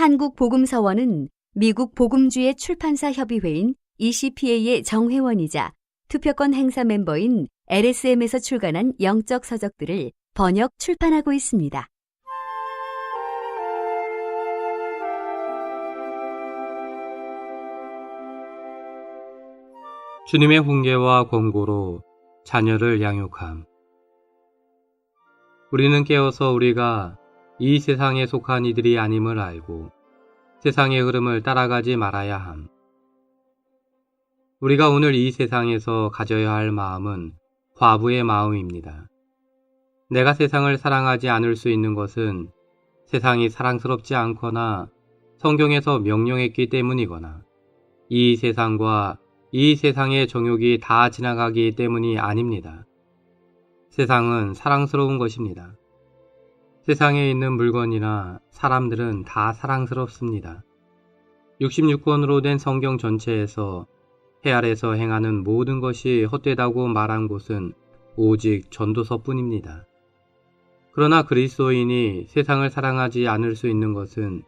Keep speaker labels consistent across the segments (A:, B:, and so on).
A: 한국복음서원은 미국 복음주의 출판사 협의회인 ECPA의 정회원이자 투표권 행사 멤버인 LSM에서 출간한 영적 서적들을 번역 출판하고 있습니다.
B: 주님의 훈계와 권고로 자녀를 양육함. 우리는 깨어서 우리가 이 세상에 속한 이들이 아님을 알고 세상의 흐름을 따라가지 말아야 함. 우리가 오늘 이 세상에서 가져야 할 마음은 과부의 마음입니다. 내가 세상을 사랑하지 않을 수 있는 것은 세상이 사랑스럽지 않거나 성경에서 명령했기 때문이거나 이 세상과 이 세상의 정욕이 다 지나가기 때문이 아닙니다. 세상은 사랑스러운 것입니다. 세상에 있는 물건이나 사람들은 다 사랑스럽습니다. 66권으로 된 성경 전체에서 해 아래서 행하는 모든 것이 헛되다고 말한 곳은 오직 전도서뿐입니다. 그러나 그리스도인이 세상을 사랑하지 않을 수 있는 것은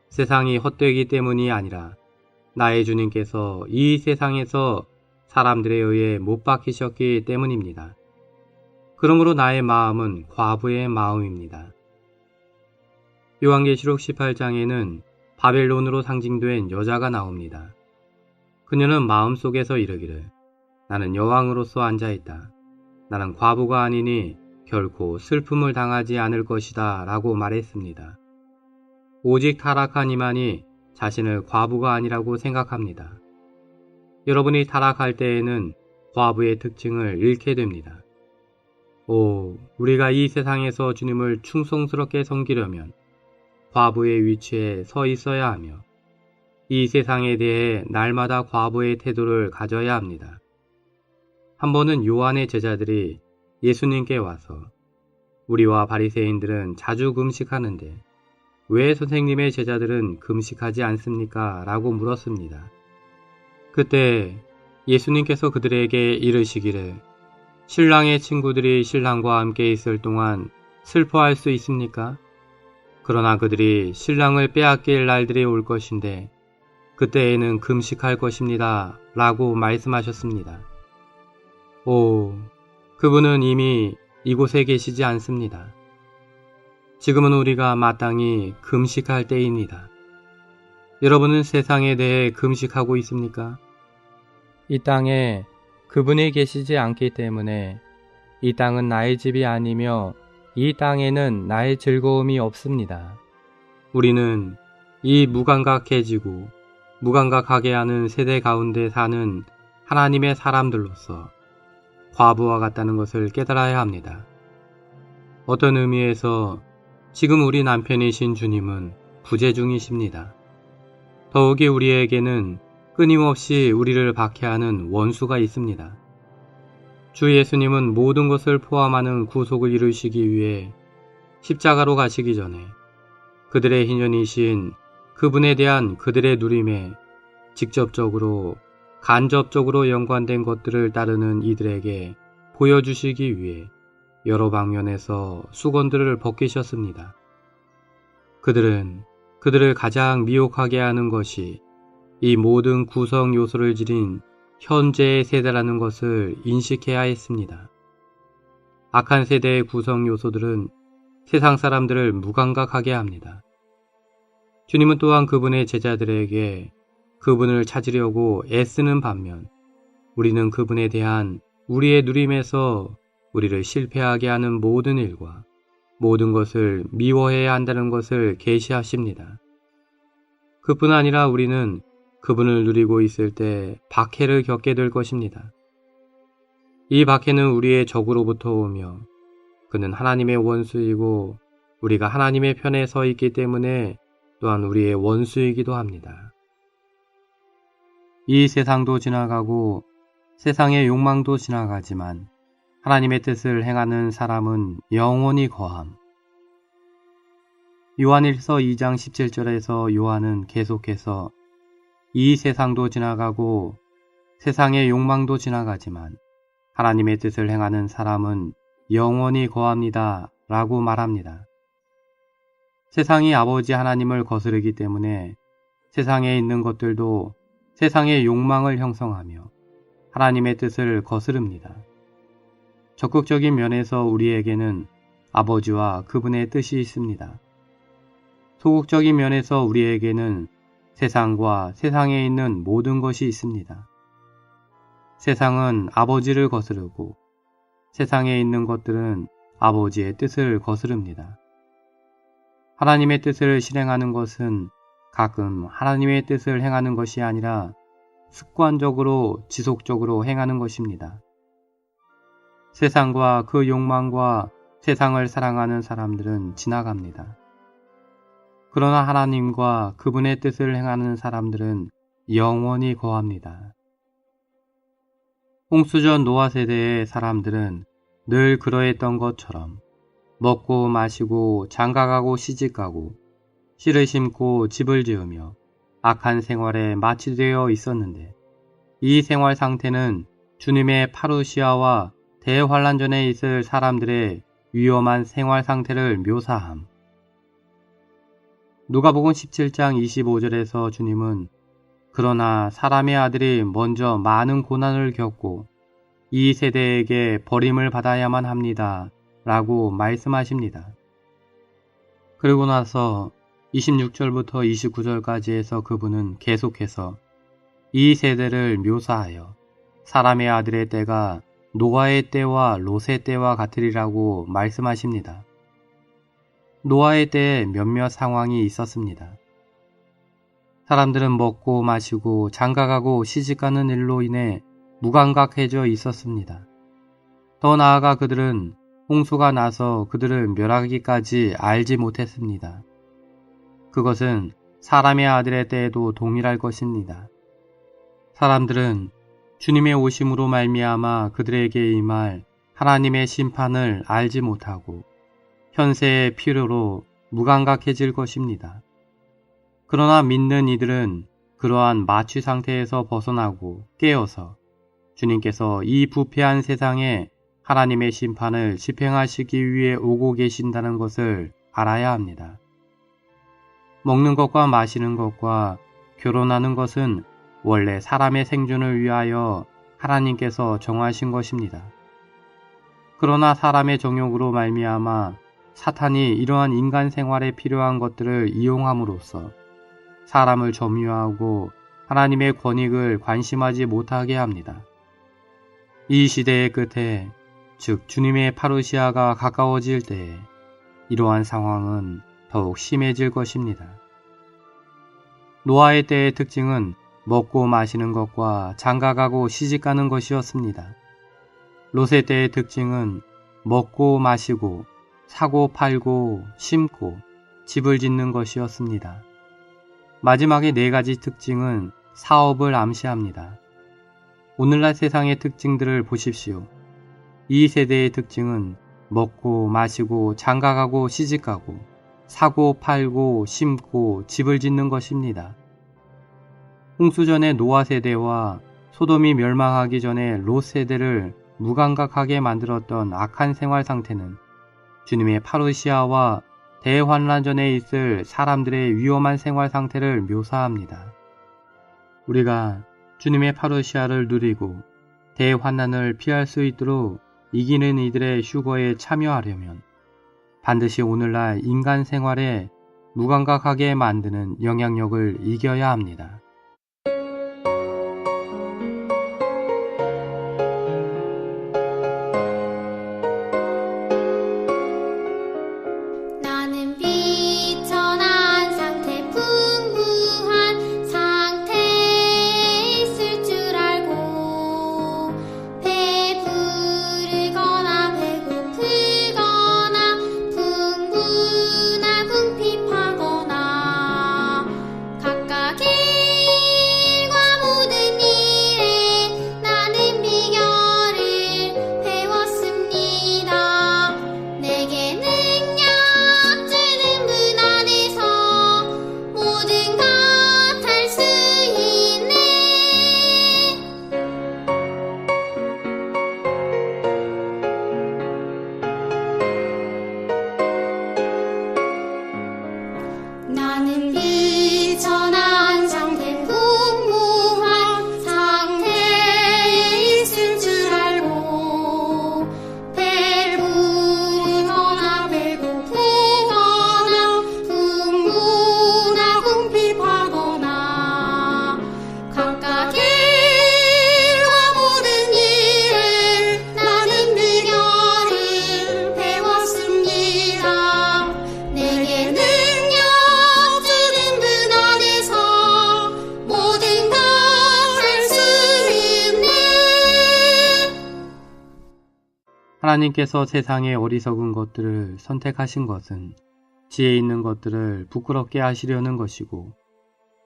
B: 세상이 헛되기 때문이 아니라 나의 주님께서 이 세상에서 사람들에 의해 못 박히셨기 때문입니다. 그러므로 나의 마음은 과부의 마음입니다. 요한계시록 18장에는 바벨론으로 상징된 여자가 나옵니다. 그녀는 마음속에서 이르기를 나는 여왕으로서 앉아있다. 나는 과부가 아니니 결코 슬픔을 당하지 않을 것이다 라고 말했습니다. 오직 타락한 이만이 자신을 과부가 아니라고 생각합니다. 여러분이 타락할 때에는 과부의 특징을 잃게 됩니다. 우리가 이 세상에서 주님을 충성스럽게 섬기려면 과부의 위치에 서 있어야 하며 이 세상에 대해 날마다 과부의 태도를 가져야 합니다. 한 번은 요한의 제자들이 예수님께 와서 우리와 바리새인들은 자주 금식하는데 왜 선생님의 제자들은 금식하지 않습니까? 라고 물었습니다. 그때 예수님께서 그들에게 이르시기를 신랑의 친구들이 신랑과 함께 있을 동안 슬퍼할 수 있습니까? 그러나 그들이 신랑을 빼앗길 날들이 올 것인데 그때에는 금식할 것입니다. 라고 말씀하셨습니다. 그분은 이미 이곳에 계시지 않습니다. 지금은 우리가 마땅히 금식할 때입니다. 여러분은 세상에 대해 금식하고 있습니까?
C: 이 땅에 그분이 계시지 않기 때문에 이 땅은 나의 집이 아니며 이 땅에는 나의 즐거움이 없습니다.
B: 우리는 이 무감각해지고 무감각하게 하는 세대 가운데 사는 하나님의 사람들로서 과부와 같다는 것을 깨달아야 합니다. 어떤 의미에서 지금 우리 남편이신 주님은 부재 중이십니다. 더욱이 우리에게는 끊임없이 우리를 박해하는 원수가 있습니다. 주 예수님은 모든 것을 포함하는 구속을 이루시기 위해 십자가로 가시기 전에 그들의 희년이신 그분에 대한 그들의 누림에 직접적으로 간접적으로 연관된 것들을 따르는 이들에게 보여주시기 위해 여러 방면에서 수건들을 벗기셨습니다. 그들은 그들을 가장 미혹하게 하는 것이 이 모든 구성 요소를 지닌 현재의 세대라는 것을 인식해야 했습니다. 악한 세대의 구성 요소들은 세상 사람들을 무감각하게 합니다. 주님은 또한 그분의 제자들에게 그분을 찾으려고 애쓰는 반면 우리는 그분에 대한 우리의 누림에서 우리를 실패하게 하는 모든 일과 모든 것을 미워해야 한다는 것을 계시하십니다. 그뿐 아니라 우리는 그분을 누리고 있을 때 박해를 겪게 될 것입니다. 이 박해는 우리의 적으로부터 오며 그는 하나님의 원수이고 우리가 하나님의 편에 서 있기 때문에 또한 우리의 원수이기도 합니다. 이 세상도 지나가고 세상의 욕망도 지나가지만 하나님의 뜻을 행하는 사람은 영원히 거함. 요한일서 2장 17절에서 요한은 계속해서 이 세상도 지나가고 세상의 욕망도 지나가지만 하나님의 뜻을 행하는 사람은 영원히 거합니다. 라고 말합니다. 세상이 아버지 하나님을 거스르기 때문에 세상에 있는 것들도 세상의 욕망을 형성하며 하나님의 뜻을 거스릅니다. 적극적인 면에서 우리에게는 아버지와 그분의 뜻이 있습니다. 소극적인 면에서 우리에게는 세상과 세상에 있는 모든 것이 있습니다. 세상은 아버지를 거스르고 세상에 있는 것들은 아버지의 뜻을 거스릅니다. 하나님의 뜻을 실행하는 것은 가끔 하나님의 뜻을 행하는 것이 아니라 습관적으로 지속적으로 행하는 것입니다. 세상과 그 욕망과 세상을 사랑하는 사람들은 지나갑니다. 그러나 하나님과 그분의 뜻을 행하는 사람들은 영원히 거합니다. 홍수전 노아 세대의 사람들은 늘 그러했던 것처럼 먹고 마시고 장가가고 시집가고 씨를 심고 집을 지으며 악한 생활에 마취되어 있었는데 이 생활 상태는 주님의 파루시아와 대환란전에 있을 사람들의 위험한 생활 상태를 묘사함. 누가복음 17장 25절에서 주님은 그러나 사람의 아들이 먼저 많은 고난을 겪고 이 세대에게 버림을 받아야만 합니다. 라고 말씀하십니다. 그리고 나서 26절부터 29절까지 해서 그분은 계속해서 이 세대를 묘사하여 사람의 아들의 때가 노아의 때와 롯의 때와 같으리라고 말씀하십니다. 노아의 때에 몇몇 상황이 있었습니다. 사람들은 먹고 마시고 장가가고 시집가는 일로 인해 무감각해져 있었습니다. 더 나아가 그들은 홍수가 나서 그들을 멸하기까지 알지 못했습니다. 그것은 사람의 아들의 때에도 동일할 것입니다. 사람들은 주님의 오심으로 말미암아 그들에게 임할 하나님의 심판을 알지 못하고 현세의 필요로 무감각해질 것입니다. 그러나 믿는 이들은 그러한 마취 상태에서 벗어나고 깨어서 주님께서 이 부패한 세상에 하나님의 심판을 집행하시기 위해 오고 계신다는 것을 알아야 합니다. 먹는 것과 마시는 것과 결혼하는 것은 원래 사람의 생존을 위하여 하나님께서 정하신 것입니다. 그러나 사람의 정욕으로 말미암아 사탄이 이러한 인간 생활에 필요한 것들을 이용함으로써 사람을 점유하고 하나님의 권익을 관심하지 못하게 합니다. 이 시대의 끝에, 즉 주님의 파루시아가 가까워질 때에 이러한 상황은 더욱 심해질 것입니다. 노아의 때의 특징은 먹고 마시는 것과 장가가고 시집가는 것이었습니다. 롯의 때의 특징은 먹고 마시고 사고 팔고 심고 집을 짓는 것이었습니다. 마지막의 네 가지 특징은 사업을 암시합니다. 오늘날 세상의 특징들을 보십시오. 이 세대의 특징은 먹고 마시고 장가가고 시집가고 사고 팔고 심고 집을 짓는 것입니다. 홍수전의 노아 세대와 소돔이 멸망하기 전에 롯 세대를 무감각하게 만들었던 악한 생활 상태는 주님의 파루시아와 대환란전에 있을 사람들의 위험한 생활 상태를 묘사합니다. 우리가 주님의 파루시아를 누리고 대환난을 피할 수 있도록 이기는 이들의 휴거에 참여하려면 반드시 오늘날 인간 생활에 무감각하게 만드는 영향력을 이겨야 합니다.
D: 나는 비천한 상태, 풍부한 상태에 있을 줄 알고 배부르거나 배고프거나 풍부나 궁핍하거나 각각의 나는 비천한 상태 풍부한 상태에 있을 줄 알고 배부르거나 배고프거나 흥분하거나 궁핍하거나 각각의 모든 일을 나는 비결을 배웠습니다. 내게 능력 주는 분 안에서 모든 걸 할 수 있네.
B: 하나님께서 세상의 어리석은 것들을 선택하신 것은 지혜 있는 것들을 부끄럽게 하시려는 것이고,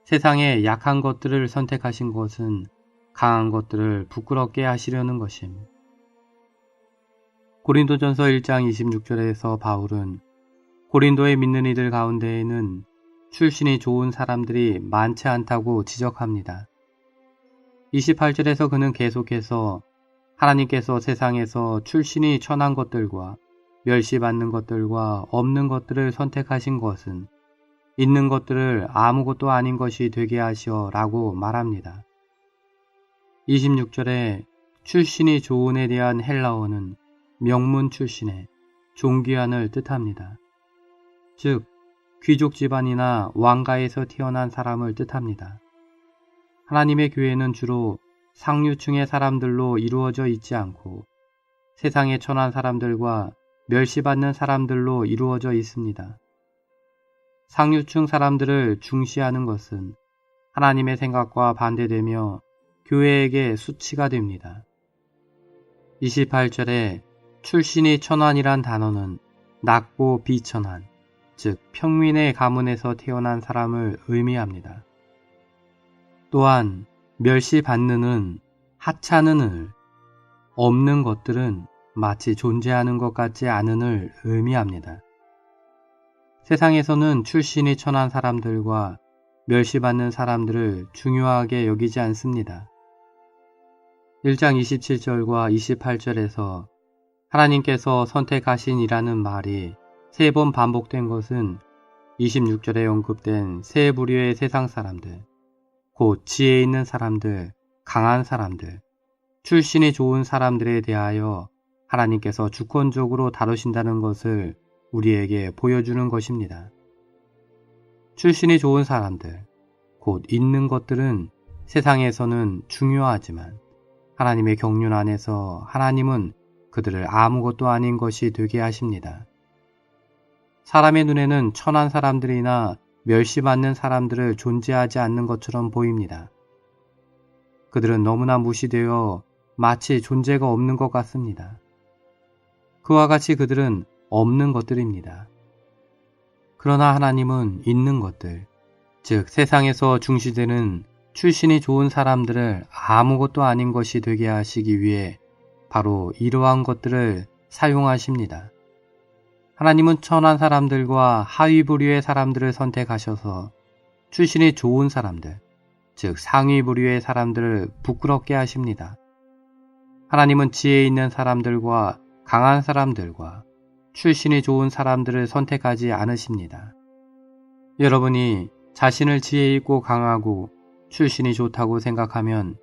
B: 세상의 약한 것들을 선택하신 것은 강한 것들을 부끄럽게 하시려는 것임. 고린도전서 1장 26절에서 바울은 고린도의 믿는 이들 가운데에는 출신이 좋은 사람들이 많지 않다고 지적합니다. 28절에서 그는 계속해서 하나님께서 세상에서 출신이 천한 것들과 멸시받는 것들과 없는 것들을 선택하신 것은 있는 것들을 아무것도 아닌 것이 되게 하시어 라고 말합니다. 26절에 출신이 좋은에 대한 헬라어는 명문 출신의 존귀한을 뜻합니다. 즉, 귀족 집안이나 왕가에서 태어난 사람을 뜻합니다. 하나님의 교회는 주로 상류층의 사람들로 이루어져 있지 않고 세상의 천한 사람들과 멸시받는 사람들로 이루어져 있습니다. 상류층 사람들을 중시하는 것은 하나님의 생각과 반대되며 교회에게 수치가 됩니다. 28절에 출신이 천한이란 단어는 낮고 비천한, 즉 평민의 가문에서 태어난 사람을 의미합니다. 또한 멸시받는은 하찮은을, 없는 것들은 마치 존재하는 것 같지 않은을 의미합니다. 세상에서는 출신이 천한 사람들과 멸시받는 사람들을 중요하게 여기지 않습니다. 1장 27절과 28절에서 하나님께서 선택하신이라는 말이 3번 반복된 것은 26절에 언급된 세 부류의 세상 사람들, 곧 지혜 있는 사람들, 강한 사람들, 출신이 좋은 사람들에 대하여 하나님께서 주권적으로 다루신다는 것을 우리에게 보여주는 것입니다. 출신이 좋은 사람들, 곧 있는 것들은 세상에서는 중요하지만 하나님의 경륜 안에서 하나님은 그들을 아무것도 아닌 것이 되게 하십니다. 사람의 눈에는 천한 사람들이나 멸시받는 사람들을 존재하지 않는 것처럼 보입니다. 그들은 너무나 무시되어 마치 존재가 없는 것 같습니다. 그와 같이 그들은 없는 것들입니다. 그러나 하나님은 있는 것들, 즉 세상에서 중시되는 출신이 좋은 사람들을 아무것도 아닌 것이 되게 하시기 위해 바로 이러한 것들을 사용하십니다. 하나님은 천한 사람들과 하위 부류의 사람들을 선택하셔서 출신이 좋은 사람들, 즉 상위 부류의 사람들을 부끄럽게 하십니다. 하나님은 지혜 있는 사람들과 강한 사람들과 출신이 좋은 사람들을 선택하지 않으십니다. 여러분이 자신을 지혜 있고 강하고 출신이 좋다고 생각하면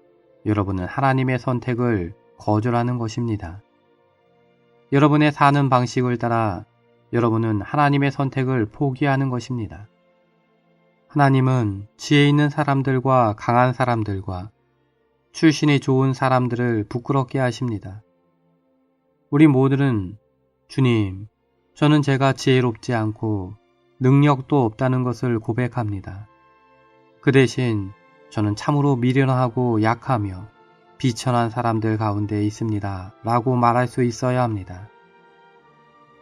B: 여러분은 하나님의 선택을 거절하는 것입니다. 여러분의 사는 방식을 따라 여러분은 하나님의 선택을 포기하는 것입니다. 하나님은 지혜 있는 사람들과 강한 사람들과 출신이 좋은 사람들을 부끄럽게 하십니다. 우리 모두는 주님, 저는 제가 지혜롭지 않고 능력도 없다는 것을 고백합니다. 그 대신 저는 참으로 미련하고 약하며 비천한 사람들 가운데 있습니다. 라고 말할 수 있어야 합니다.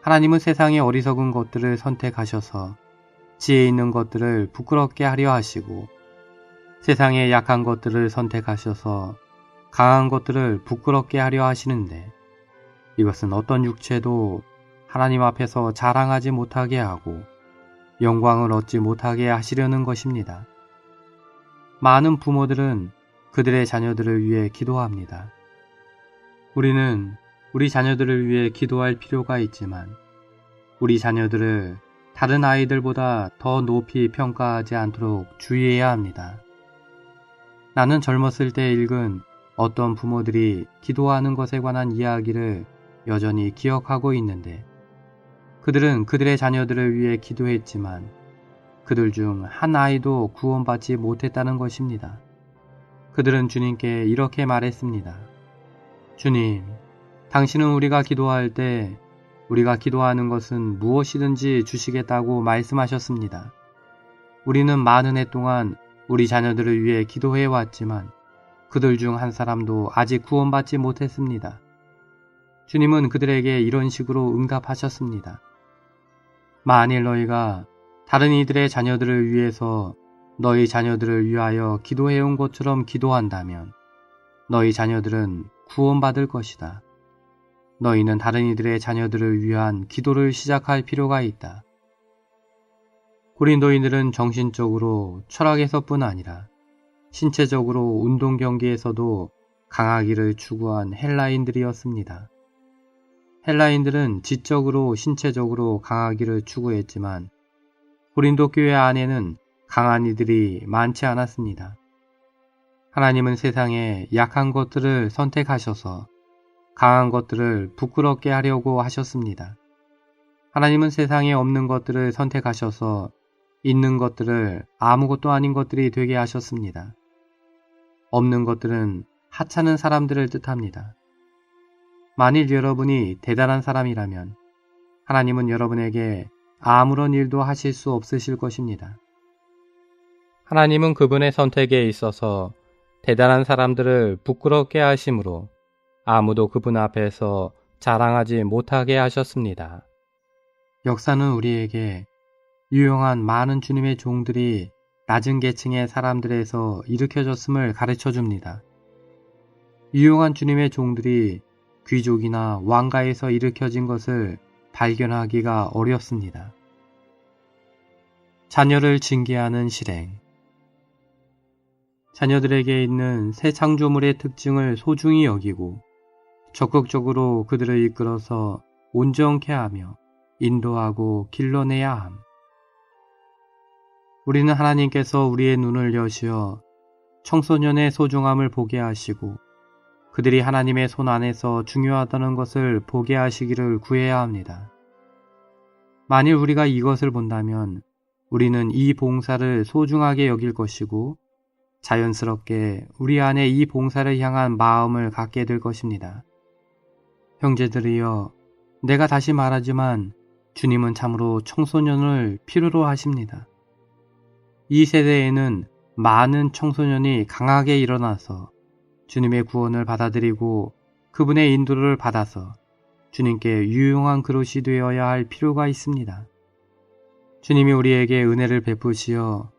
B: 하나님은 세상의 어리석은 것들을 선택하셔서 지혜 있는 것들을 부끄럽게 하려 하시고 세상의 약한 것들을 선택하셔서 강한 것들을 부끄럽게 하려 하시는데 이것은 어떤 육체도 하나님 앞에서 자랑하지 못하게 하고 영광을 얻지 못하게 하시려는 것입니다. 많은 부모들은 그들의 자녀들을 위해 기도합니다. 우리는 우리 자녀들을 위해 기도할 필요가 있지만 우리 자녀들을 다른 아이들보다 더 높이 평가하지 않도록 주의해야 합니다. 나는 젊었을 때 읽은 어떤 부모들이 기도하는 것에 관한 이야기를 여전히 기억하고 있는데, 그들은 그들의 자녀들을 위해 기도했지만 그들 중 한 아이도 구원받지 못했다는 것입니다. 그들은 주님께 이렇게 말했습니다. 주님, 당신은 우리가 기도할 때 우리가 기도하는 것은 무엇이든지 주시겠다고 말씀하셨습니다. 우리는 많은 해 동안 우리 자녀들을 위해 기도해 왔지만 그들 중 한 사람도 아직 구원받지 못했습니다. 주님은 그들에게 이런 식으로 응답하셨습니다. 만일 너희가 다른 이들의 자녀들을 위해서 너희 자녀들을 위하여 기도해온 것처럼 기도한다면 너희 자녀들은 구원받을 것이다. 너희는 다른 이들의 자녀들을 위한 기도를 시작할 필요가 있다. 고린도인들은 정신적으로 철학에서뿐 아니라 신체적으로 운동 경기에서도 강하기를 추구한 헬라인들이었습니다. 헬라인들은 지적으로 신체적으로 강하기를 추구했지만 고린도 교회 안에는 강한 이들이 많지 않았습니다. 하나님은 세상에 약한 것들을 선택하셔서 강한 것들을 부끄럽게 하려고 하셨습니다. 하나님은 세상에 없는 것들을 선택하셔서 있는 것들을 아무것도 아닌 것들이 되게 하셨습니다. 없는 것들은 하찮은 사람들을 뜻합니다. 만일 여러분이 대단한 사람이라면 하나님은 여러분에게 아무런 일도 하실 수 없으실 것입니다.
C: 하나님은 그분의 선택에 있어서 대단한 사람들을 부끄럽게 하심으로 아무도 그분 앞에서 자랑하지 못하게 하셨습니다.
B: 역사는 우리에게 유용한 많은 주님의 종들이 낮은 계층의 사람들에서 일으켜졌음을 가르쳐 줍니다. 유용한 주님의 종들이 귀족이나 왕가에서 일으켜진 것을 발견하기가 어렵습니다. 자녀를 징계하는 실행. 자녀들에게 있는 새 창조물의 특징을 소중히 여기고 적극적으로 그들을 이끌어서 온전케 하며 인도하고 길러내야 함. 우리는 하나님께서 우리의 눈을 여시어 청소년의 소중함을 보게 하시고 그들이 하나님의 손 안에서 중요하다는 것을 보게 하시기를 구해야 합니다. 만일 우리가 이것을 본다면 우리는 이 봉사를 소중하게 여길 것이고 자연스럽게 우리 안에 이 봉사를 향한 마음을 갖게 될 것입니다. 형제들이여, 내가 다시 말하지만 주님은 참으로 청소년을 필요로 하십니다. 이 세대에는 많은 청소년이 강하게 일어나서 주님의 구원을 받아들이고 그분의 인도를 받아서 주님께 유용한 그릇이 되어야 할 필요가 있습니다. 주님이 우리에게 은혜를 베푸시어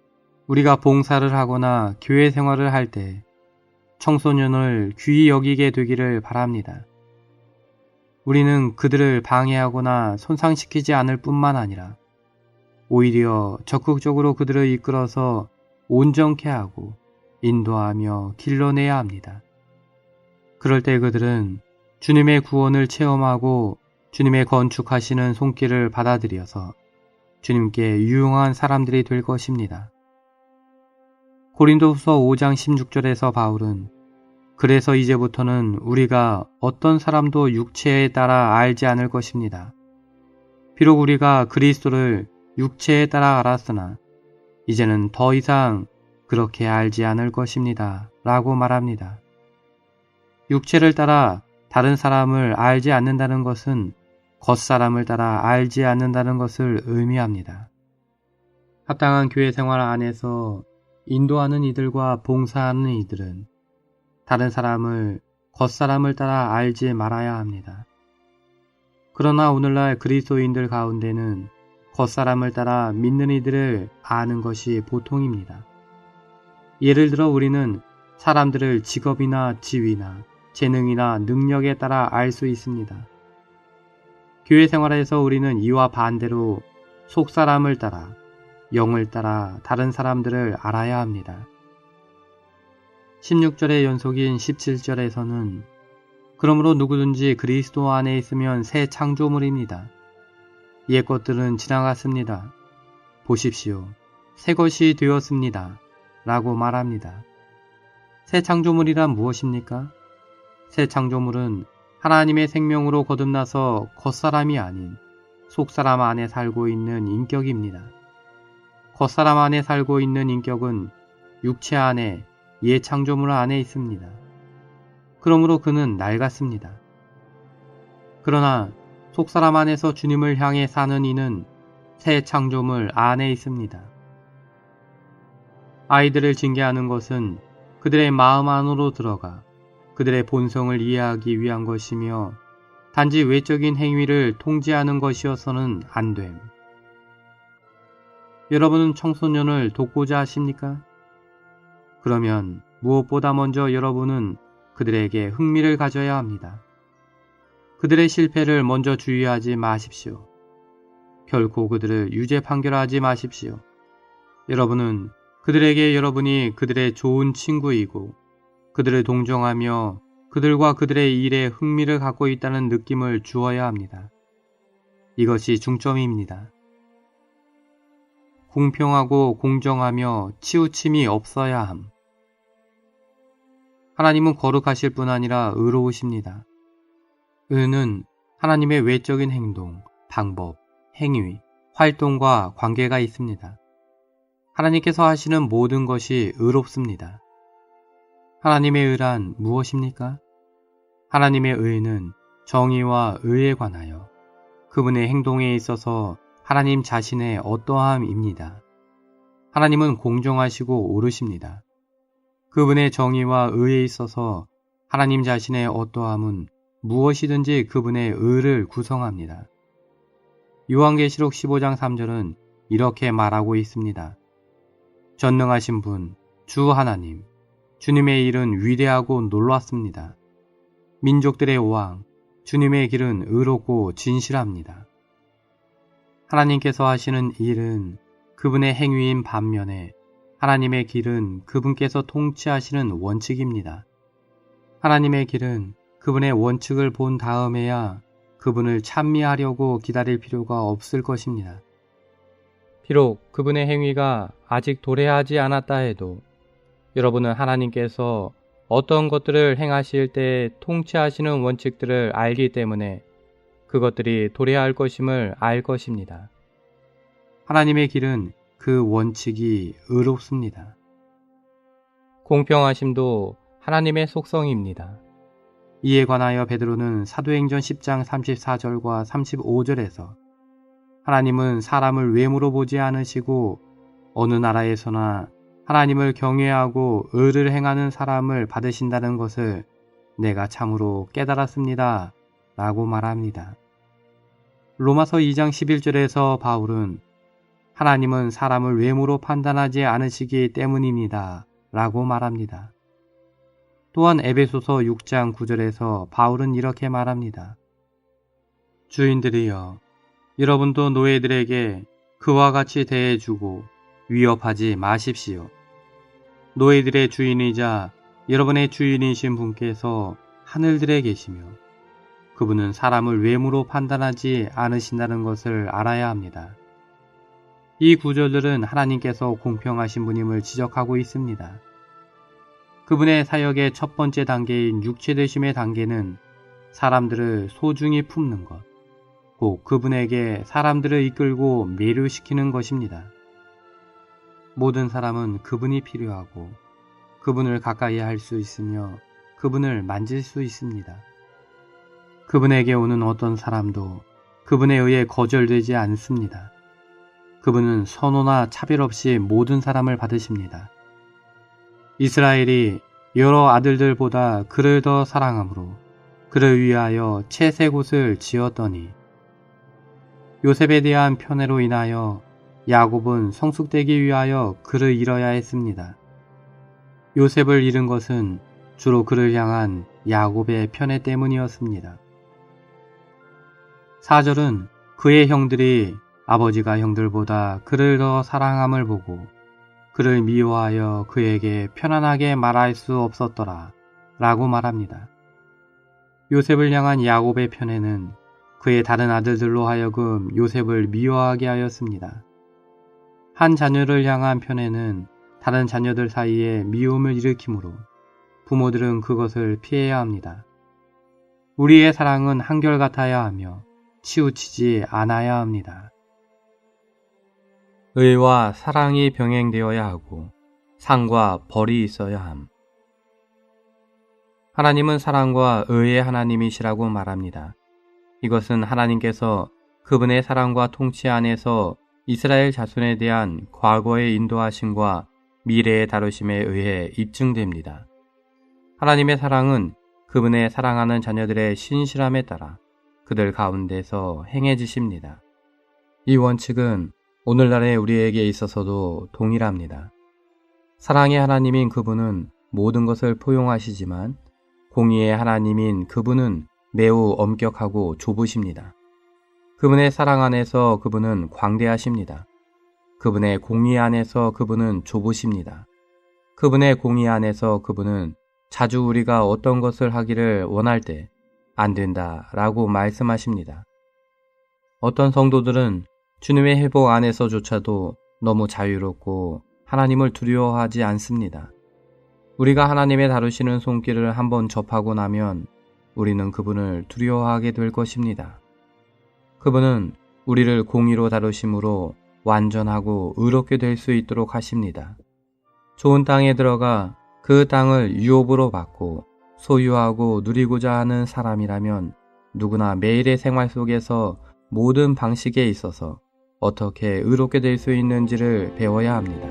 B: 우리가 봉사를 하거나 교회 생활을 할 때 청소년을 귀히 여기게 되기를 바랍니다. 우리는 그들을 방해하거나 손상시키지 않을 뿐만 아니라 오히려 적극적으로 그들을 이끌어서 온전케 하고 인도하며 길러내야 합니다. 그럴 때 그들은 주님의 구원을 체험하고 주님의 건축하시는 손길을 받아들여서 주님께 유용한 사람들이 될 것입니다. 고린도후서 5장 16절에서 바울은 그래서 이제부터는 우리가 어떤 사람도 육체에 따라 알지 않을 것입니다. 비록 우리가 그리스도를 육체에 따라 알았으나 이제는 더 이상 그렇게 알지 않을 것입니다. 라고 말합니다. 육체를 따라 다른 사람을 알지 않는다는 것은 겉사람을 따라 알지 않는다는 것을 의미합니다. 합당한 교회 생활 안에서 인도하는 이들과 봉사하는 이들은 다른 사람을 겉사람을 따라 알지 말아야 합니다. 그러나 오늘날 그리스도인들 가운데는 겉사람을 따라 믿는 이들을 아는 것이 보통입니다. 예를 들어 우리는 사람들을 직업이나 지위나 재능이나 능력에 따라 알 수 있습니다. 교회 생활에서 우리는 이와 반대로 속사람을 따라 영을 따라 다른 사람들을 알아야 합니다. 16절의 연속인 17절에서는 그러므로 누구든지 그리스도 안에 있으면 새 창조물입니다. 옛 것들은 지나갔습니다. 보십시오. 새 것이 되었습니다. 라고 말합니다. 새 창조물이란 무엇입니까? 새 창조물은 하나님의 생명으로 거듭나서 겉사람이 아닌 속사람 안에 살고 있는 인격입니다. 겉사람 안에 살고 있는 인격은 육체 안에 옛 창조물 안에 있습니다. 그러므로 그는 낡았습니다. 그러나 속사람 안에서 주님을 향해 사는 이는 새 창조물 안에 있습니다. 아이들을 징계하는 것은 그들의 마음 안으로 들어가 그들의 본성을 이해하기 위한 것이며 단지 외적인 행위를 통제하는 것이어서는 안 됨. 여러분은 청소년을 돕고자 하십니까? 그러면 무엇보다 먼저 여러분은 그들에게 흥미를 가져야 합니다. 그들의 실패를 먼저 주의하지 마십시오. 결코 그들을 유죄 판결하지 마십시오. 여러분은 그들에게 여러분이 그들의 좋은 친구이고 그들을 동정하며 그들과 그들의 일에 흥미를 갖고 있다는 느낌을 주어야 합니다. 이것이 중점입니다. 공평하고 공정하며 치우침이 없어야 함. 하나님은 거룩하실 뿐 아니라 의로우십니다. 의는 하나님의 외적인 행동, 방법, 행위, 활동과 관계가 있습니다. 하나님께서 하시는 모든 것이 의롭습니다. 하나님의 의란 무엇입니까? 하나님의 의는 정의와 의에 관하여 그분의 행동에 있어서 하나님 자신의 어떠함입니다. 하나님은 공정하시고 옳으십니다. 그분의 정의와 의에 있어서 하나님 자신의 어떠함은 무엇이든지 그분의 의를 구성합니다. 요한계시록 15장 3절은 이렇게 말하고 있습니다. 전능하신 분, 주 하나님, 주님의 일은 위대하고 놀랍습니다. 민족들의 왕, 주님의 길은 의롭고 진실합니다. 하나님께서 하시는 일은 그분의 행위인 반면에 하나님의 길은 그분께서 통치하시는 원칙입니다. 하나님의 길은 그분의 원칙을 본 다음에야 그분을 찬미하려고 기다릴 필요가 없을 것입니다.
C: 비록 그분의 행위가 아직 도래하지 않았다 해도 여러분은 하나님께서 어떤 것들을 행하실 때 통치하시는 원칙들을 알기 때문에 그것들이 도래할 것임을 알 것입니다.
B: 하나님의 길은 그 원칙이 의롭습니다.
C: 공평하심도 하나님의 속성입니다.
B: 이에 관하여 베드로는 사도행전 10장 34절과 35절에서 하나님은 사람을 외모로 보지 않으시고 어느 나라에서나 하나님을 경외하고 의를 행하는 사람을 받으신다는 것을 내가 참으로 깨달았습니다. 라고 말합니다. 로마서 2장 11절에서 바울은 하나님은 사람을 외모로 판단하지 않으시기 때문입니다. 라고 말합니다. 또한 에베소서 6장 9절에서 바울은 이렇게 말합니다. 주인들이여, 여러분도 노예들에게 그와 같이 대해주고 위협하지 마십시오. 노예들의 주인이자 여러분의 주인이신 분께서 하늘들에 계시며 그분은 사람을 외모로 판단하지 않으신다는 것을 알아야 합니다. 이 구절들은 하나님께서 공평하신 분임을 지적하고 있습니다. 그분의 사역의 첫 번째 단계인 육체되심의 단계는 사람들을 소중히 품는 것, 곧 그분에게 사람들을 이끌고 매료시키는 것입니다. 모든 사람은 그분이 필요하고 그분을 가까이 할 수 있으며 그분을 만질 수 있습니다. 그분에게 오는 어떤 사람도 그분에 의해 거절되지 않습니다. 그분은 선호나 차별 없이 모든 사람을 받으십니다. 이스라엘이 여러 아들들보다 그를 더 사랑함으로 그를 위하여 채색 옷을 지었더니 요셉에 대한 편애로 인하여 야곱은 성숙되기 위하여 그를 잃어야 했습니다. 요셉을 잃은 것은 주로 그를 향한 야곱의 편애 때문이었습니다. 4절은 그의 형들이 아버지가 형들보다 그를 더 사랑함을 보고 그를 미워하여 그에게 편안하게 말할 수 없었더라 라고 말합니다. 요셉을 향한 야곱의 편애는 그의 다른 아들들로 하여금 요셉을 미워하게 하였습니다. 한 자녀를 향한 편애는 다른 자녀들 사이에 미움을 일으키므로 부모들은 그것을 피해야 합니다. 우리의 사랑은 한결같아야 하며 치우치지 않아야 합니다.
C: 의와 사랑이 병행되어야 하고 상과 벌이 있어야 함. 하나님은 사랑과 의의 하나님이시라고 말합니다. 이것은 하나님께서 그분의 사랑과 통치 안에서 이스라엘 자손에 대한 과거의 인도하심과 미래의 다루심에 의해 입증됩니다. 하나님의 사랑은 그분의 사랑하는 자녀들의 신실함에 따라 그들 가운데서 행해지십니다. 이 원칙은 오늘날의 우리에게 있어서도 동일합니다. 사랑의 하나님인 그분은 모든 것을 포용하시지만 공의의 하나님인 그분은 매우 엄격하고 좁으십니다. 그분의 사랑 안에서 그분은 광대하십니다. 그분의 공의 안에서 그분은 좁으십니다. 그분의 공의 안에서 그분은 자주 우리가 어떤 것을 하기를 원할 때 안 된다 라고 말씀하십니다. 어떤 성도들은 주님의 회복 안에서조차도 너무 자유롭고 하나님을 두려워하지 않습니다. 우리가 하나님의 다루시는 손길을 한번 접하고 나면 우리는 그분을 두려워하게 될 것입니다. 그분은 우리를 공의로 다루심으로 완전하고 의롭게 될 수 있도록 하십니다. 좋은 땅에 들어가 그 땅을 유업으로 받고 소유하고 누리고자 하는 사람이라면 누구나 매일의 생활 속에서 모든 방식에 있어서 어떻게 의롭게 될 수 있는지를 배워야 합니다.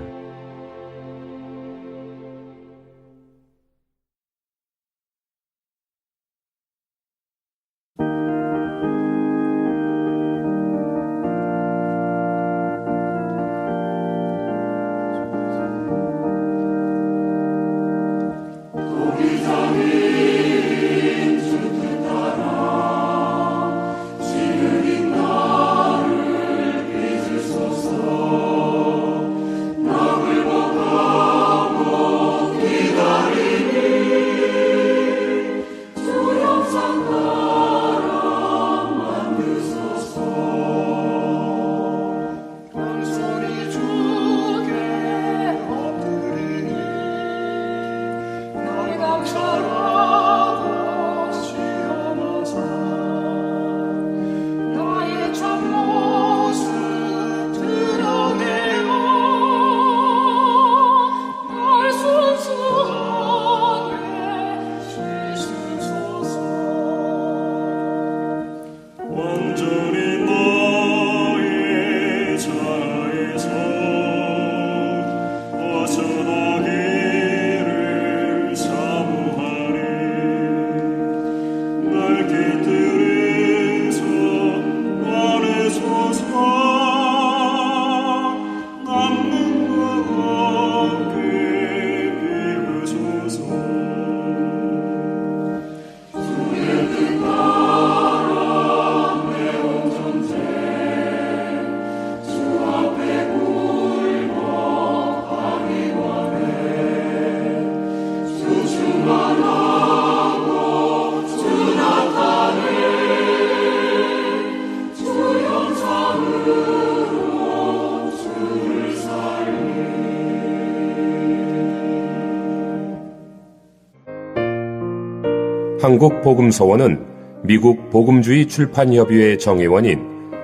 E: 한국복음서원은 미국 복음주의 출판협의회 정회원인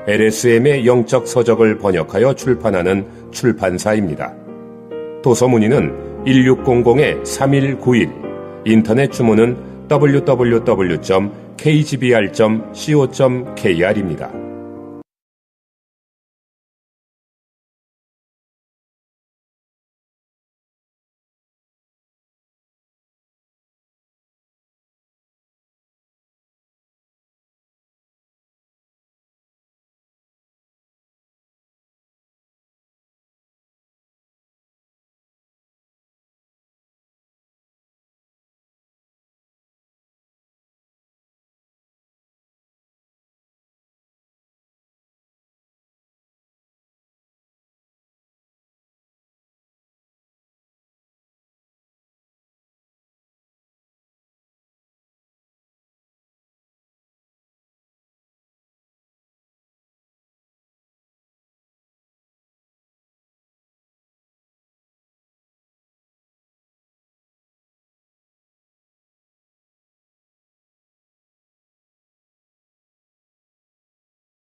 E: LSM의 영적 서적을 번역하여 출판하는 출판사입니다. 도서 문의는 1600-3191, 인터넷 주문은 www.kgbr.co.kr입니다.